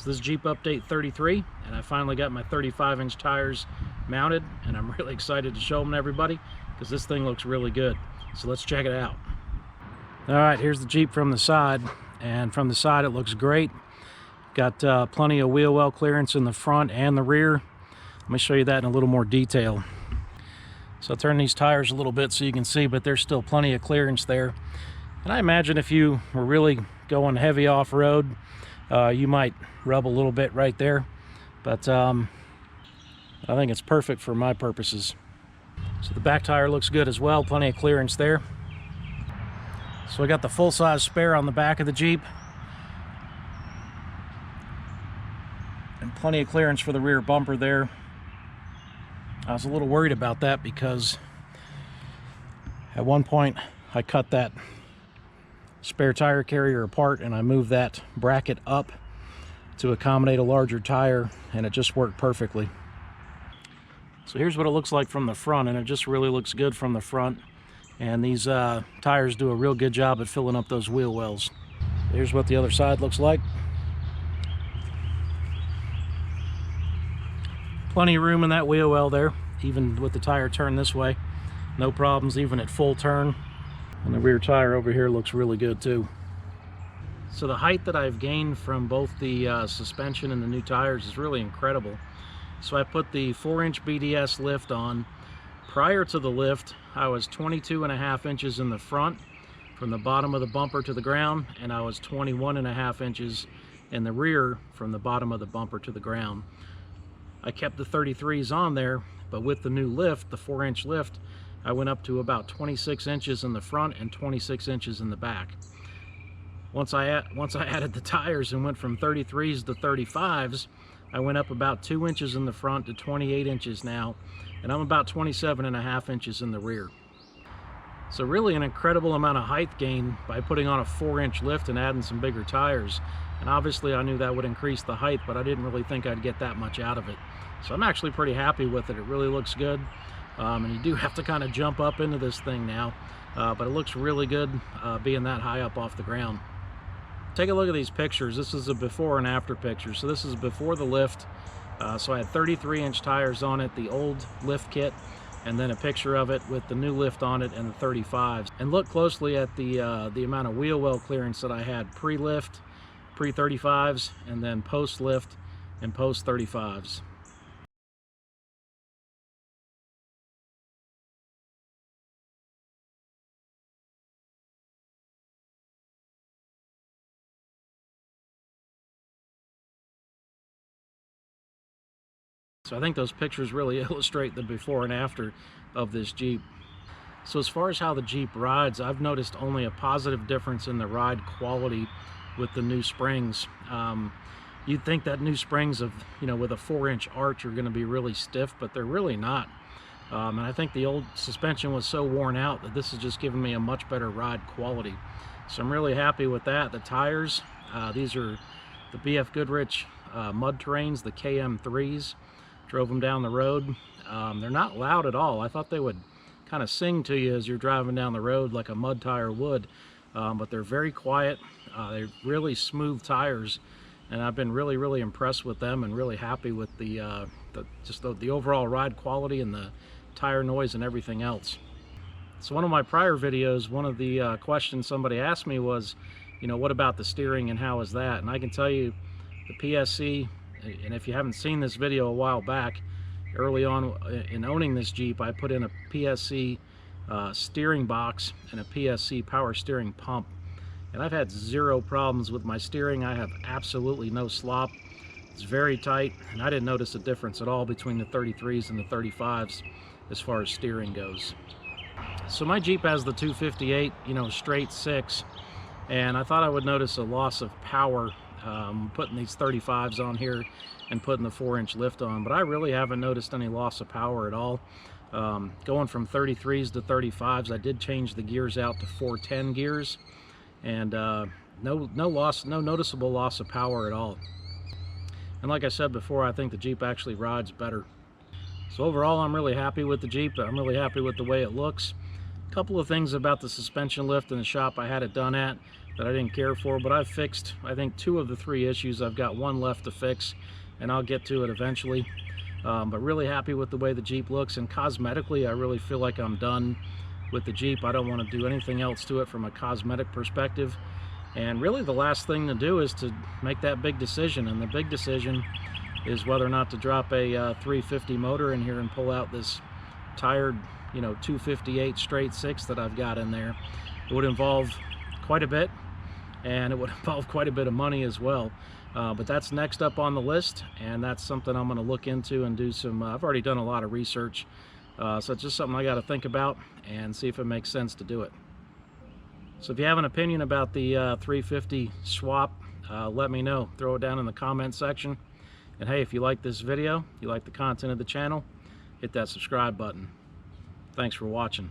So this is Jeep Update 33, and I finally got my 35-inch tires mounted, and I'm really excited to show them to everybody because this thing looks really good. So let's check it out. All right, here's the Jeep from the side, and from the side it looks great. Got plenty of wheel well clearance in the front and the rear. Let me show you that in a little more detail. So I'll turn these tires a little bit so you can see, but there's still plenty of clearance there. And I imagine if you were really going heavy off-road, you might rub a little bit right there, but I think it's perfect for my purposes. So the back tire looks good as well, plenty of clearance there. So I got the full-size spare on the back of the Jeep, and plenty of clearance for the rear bumper there. I was a little worried about that because at one point I cut that spare tire carrier apart and I moved that bracket up to accommodate a larger tire, and it just worked perfectly. So here's what it looks like from the front, and it just really looks good from the front, and these tires do a real good job at filling up those wheel wells. Here's what the other side looks like. Plenty of room in that wheel well there, even with the tire turned this way. No problems, even at full turn. And the rear tire over here looks really good too. So the height that I've gained from both the suspension and the new tires is really incredible. So I put the 4-inch BDS lift on. Prior to the lift, I was 22.5 inches in the front from the bottom of the bumper to the ground, and I was 21.5 inches in the rear from the bottom of the bumper to the ground. I kept the 33s on there, but with the new lift, the 4-inch lift, I went up to about 26 inches in the front and 26 inches in the back. Once I added the tires and went from 33s to 35s, I went up about 2 inches in the front to 28 inches now, and I'm about 27.5 inches in the rear. So really an incredible amount of height gain by putting on a 4-inch lift and adding some bigger tires. And obviously I knew that would increase the height, but I didn't really think I'd get that much out of it. So I'm actually pretty happy with it. It really looks good. And you do have to kind of jump up into this thing now, but it looks really good being that high up off the ground. Take a look at these pictures. This is a before and after picture. So this is before the lift. So I had 33-inch tires on it, the old lift kit, and then a picture of it with the new lift on it and the 35s. And look closely at the amount of wheel well clearance that I had pre-lift, pre-35s, and then post-lift and post-35s. So I think those pictures really illustrate the before and after of this Jeep. So as far as how the Jeep rides, I've noticed only a positive difference in the ride quality with the new springs. You'd think that new springs with a 4-inch arch are going to be really stiff, but they're really not. And I think the old suspension was so worn out that this is just giving me a much better ride quality. So I'm really happy with that. The tires, these are the BF Goodrich mud terrains, the KM3s. Drove them down the road. They're not loud at all. I thought they would kind of sing to you as you're driving down the road like a mud tire would, but they're very quiet. They're really smooth tires, and I've been really impressed with them and really happy with the overall ride quality and the tire noise and everything else. So one of my prior videos, one of the questions somebody asked me was, what about the steering and how is that? And I can tell you the PSC, and if you haven't seen this video a while back, early on in owning this Jeep, I put in a PSC steering box and a PSC power steering pump. And I've had zero problems with my steering. I have absolutely no slop. It's very tight, and I didn't notice a difference at all between the 33s and the 35s as far as steering goes. So my Jeep has the 258, straight 6, and I thought I would notice a loss of power putting these 35s on here and putting the 4-inch lift on, but I really haven't noticed any loss of power at all. Going from 33s to 35s, I did change the gears out to 410 gears, and no noticeable loss of power at all. And like I said before, I think the Jeep actually rides better. So overall, I'm really happy with the Jeep. I'm really happy with the way it looks. couple of things about the suspension lift in the shop I had it done at that I didn't care for, but I've fixed, I think, 2 of the 3 issues. I've got 1 left to fix, and I'll get to it eventually. But really happy with the way the Jeep looks, and cosmetically I really feel like I'm done with the Jeep. I don't want to do anything else to it from a cosmetic perspective. And really the last thing to do is to make that big decision, and the big decision is whether or not to drop a 350 motor in here and pull out this tired, 258 straight 6 that I've got in there. It would involve quite a bit, and it would involve quite a bit of money as well. But that's next up on the list, and that's something I'm going to look into and do some, I've already done a lot of research, so it's just something I got to think about and see if it makes sense to do it. So if you have an opinion about the 350 swap, let me know. Throw it down in the comment section. And hey, if you like this video, you like the content of the channel, hit that subscribe button. Thanks for watching.